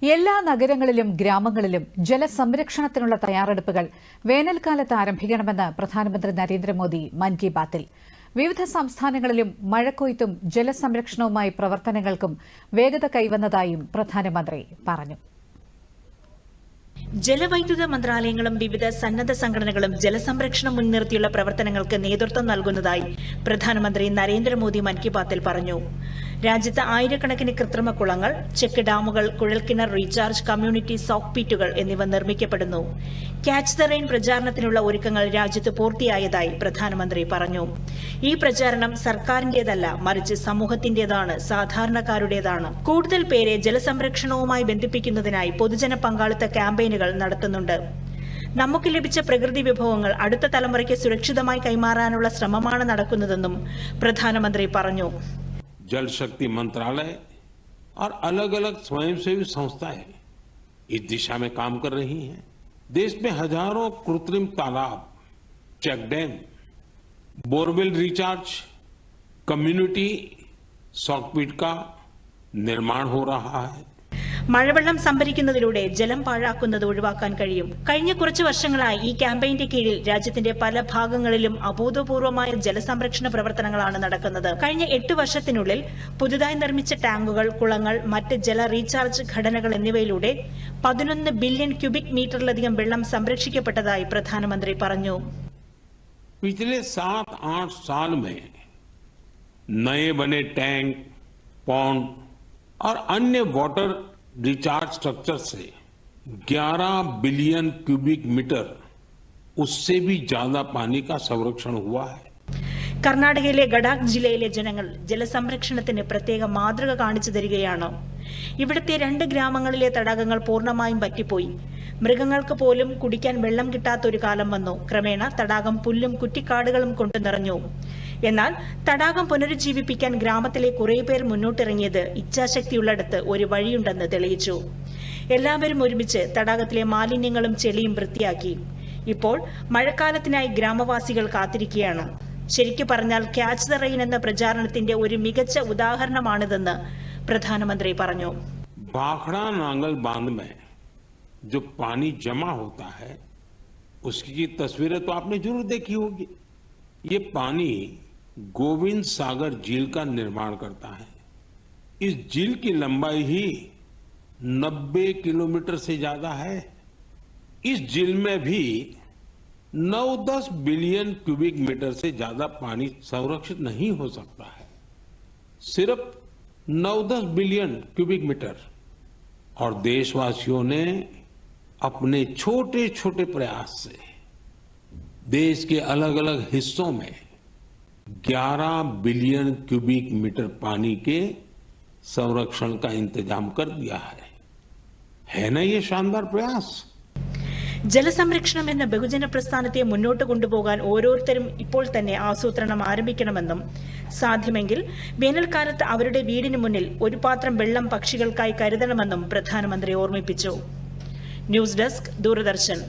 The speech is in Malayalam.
എല്ലാ നഗരങ്ങളിലും ഗ്രാമങ്ങളിലും ജലസംരക്ഷണത്തിനുള്ള തയ്യാറെടുപ്പുകൾ വേനൽക്കാലത്ത് ആരംഭിക്കണമെന്ന് പ്രധാനമന്ത്രി നരേന്ദ്രമോദി മൻ കി ബാത്തിൽ. വിവിധ സംസ്ഥാനങ്ങളിലും മഴക്കൊയ്ത്തും ജലസംരക്ഷണവുമായി പ്രവർത്തനങ്ങൾക്കും വേഗത കൈവന്നതായും പ്രധാനമന്ത്രി പറഞ്ഞു. ജലവൈദ്യുത മന്ത്രാലയങ്ങളും വിവിധ സന്നദ്ധ സംഘടനകളും ജലസംരക്ഷണം മുൻനിർത്തിയുള്ള പ്രവർത്തനങ്ങൾക്ക് നേതൃത്വം നൽകുന്നതായി പ്രധാനമന്ത്രി നരേന്ദ്രമോദി മൻ കി ബാത്തിൽ പറഞ്ഞു. രാജ്യത്ത് ആയിരക്കണക്കിന് കൃത്രിമ കുളങ്ങൾ, ചെക്ക് ഡാമുകൾ, കുഴൽക്കിണർ റീചാർജ്, കമ്മ്യൂണിറ്റി സോക്ക് പീറ്റുകൾ എന്നിവ നിർമ്മിക്കപ്പെടുന്നു. ക്യാച്ച് ദ റെയിൻ പ്രചാരണത്തിനുള്ള ഒരുക്കങ്ങൾ രാജ്യത്ത് പൂർത്തിയായതായി പ്രധാനമന്ത്രി പറഞ്ഞു. ഈ പ്രചാരണം സർക്കാരിന്റേതല്ല, മറിച്ച് സമൂഹത്തിന്റേതാണ്, സാധാരണക്കാരുടേതാണ്. കൂടുതൽ പേരെ ജലസംരക്ഷണവുമായി ബന്ധിപ്പിക്കുന്നതിനായി പൊതുജന പങ്കാളിത്ത ക്യാമ്പയിനുകൾ നടത്തുന്നുണ്ട്. നമുക്ക് ലഭിച്ച പ്രകൃതി വിഭവങ്ങൾ അടുത്ത തലമുറയ്ക്ക് സുരക്ഷിതമായി കൈമാറാനുള്ള ശ്രമമാണ് നടക്കുന്നതെന്നും പ്രധാനമന്ത്രി പറഞ്ഞു. जल शक्ति मंत्रालय और अलग अलग स्वयंसेवी संस्थाएं इस दिशा में काम कर रही हैं. देश में हजारों कृत्रिम तालाब, check dam, borewell recharge, community soak pit का निर्माण हो रहा है. മഴവെള്ളം സംഭരിക്കുന്നതിലൂടെ ജലം പാഴാക്കുന്നത് ഒഴിവാക്കാൻ കഴിയും. കഴിഞ്ഞ കുറച്ചു വർഷങ്ങളായി ഈ ക്യാമ്പയിന്റെ കീഴിൽ രാജ്യത്തിന്റെ പല ഭാഗങ്ങളിലും അഭൂതപൂർവമായ ജലസംരക്ഷണ പ്രവർത്തനങ്ങളാണ് നടക്കുന്നത്. കഴിഞ്ഞ 8 വർഷത്തിനുള്ളിൽ പുതുതായി നിർമ്മിച്ച ടാങ്കുകൾ, കുളങ്ങൾ, മറ്റ് ജല റീചാർജ് ഘടനകൾ എന്നിവയിലൂടെ 11 ബില്യൺ ക്യൂബിക് മീറ്ററിലധികം വെള്ളം സംരക്ഷിക്കപ്പെട്ടതായി പ്രധാനമന്ത്രി പറഞ്ഞു. पिछले 7-8 साल में नए बने टैंक, पॉन्ड और अन्य वाटर रिचार्ज स्ट्रक्चर से 11 बिलियन क्यूबिक मीटर उससे भी ज्यादा पानी का संरक्षण हुआ है. കർണാടകയിലെ ഗഡാക് ജില്ലയിലെ ജനങ്ങൾ ജലസംരക്ഷണത്തിന് പ്രത്യേക മാതൃക കാണിച്ചു തരികയാണ്. ഇവിടുത്തെ 2 ഗ്രാമങ്ങളിലെ തടാകങ്ങൾ പൂർണ്ണമായും വറ്റിപ്പോയി. മൃഗങ്ങൾക്ക് പോലും കുടിക്കാൻ വെള്ളം കിട്ടാത്തൊരു കാലം വന്നു. ക്രമേണ തടാകം പുല്ലും കുറ്റിക്കാടുകളും കൊണ്ട് നിറഞ്ഞു. എന്നാൽ തടാകം പുനരുജ്ജീവിപ്പിക്കാൻ ഗ്രാമത്തിലെ കുറേ പേർ മുന്നോട്ടിറങ്ങിയത് ഇച്ഛാശക്തിയുള്ളിടത്ത് ഒരു വഴിയുണ്ടെന്ന് തെളിയിച്ചു. എല്ലാവരും ഒരുമിച്ച് തടാകത്തിലെ മാലിന്യങ്ങളും ചെളിയും വൃത്തിയാക്കി. ഇപ്പോൾ മഴക്കാലത്തിനായി ഗ്രാമവാസികൾ കാത്തിരിക്കുകയാണ്. ശരിക്കു പറഞ്ഞാൽ ക്യാച്ച് ദ റെയിൻ എന്ന പ്രചാരണത്തിന്റെ ഒരു മികച്ച ഉദാഹരണമാണിതെന്ന് പ്രധാനമന്ത്രി പറഞ്ഞു. भाखड़ा नांगल बांध में जो पानी जमा होता है उसकी तस्वीरें तो आपने जरूर देखी होगी. ये पानी गोविंद सागर झील का निर्माण करता है. इस झील की लंबाई ही 90 किलोमीटर से ज्यादा है. इस झील में भी 9-10 बिलियन क्यूबिक मीटर से ज्यादा पानी संरक्षित नहीं हो सकता है. सिर्फ 9-10 बिलियन क्यूबिक मीटर. और देशवासियों ने अपने छोटे छोटे प्रयास से देश के अलग अलग हिस्सों में 11 बिलियन क्यूबिक मीटर पानी के संरक्षण का इंतजाम कर दिया है ना ये शानदार प्रयास. ജലസംരക്ഷണം എന്ന ബഹുജന പ്രസ്ഥാനത്തെ മുന്നോട്ട് കൊണ്ടുപോകാൻ ഓരോരുത്തരും ഇപ്പോൾ തന്നെ ആസൂത്രണം ആരംഭിക്കണമെന്നും സാധ്യമെങ്കിൽ വേനൽക്കാലത്ത് അവരുടെ വീടിന് മുന്നിൽ ഒരു പാത്രം വെള്ളം പക്ഷികൾക്കായി കരുതണമെന്നും പ്രധാനമന്ത്രി ഓർമ്മിപ്പിച്ചു. News desk, Doordarshan.